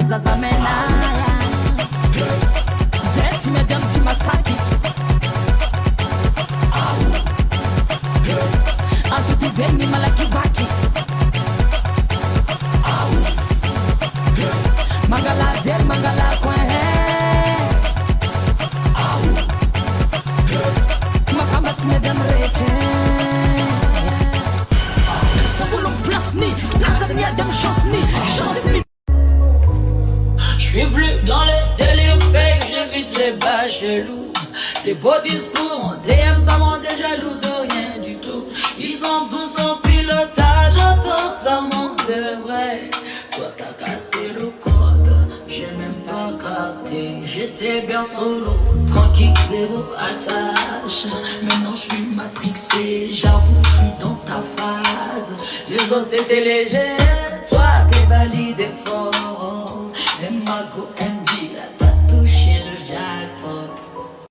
zazamena Zeti medem ti masaki Antu diveni malakivaki Mangala zel mangala kwen Makamba ti medem reken J'suis plus dans les délires fake, j'évite les bas chelous. Les beaux discours en DM, ça m'en déjalouse rien du tout. Ils ont tous en pilotage, autant ça manque de vrai. Toi t'as cassé le code, j'ai même pas capté. J'étais bien solo, tranquille, zéro attache. Maintenant j'suis matrixé, j'avoue j'suis dans ta phase. Les autres c'était léger, toi t'es validé fort. Les magots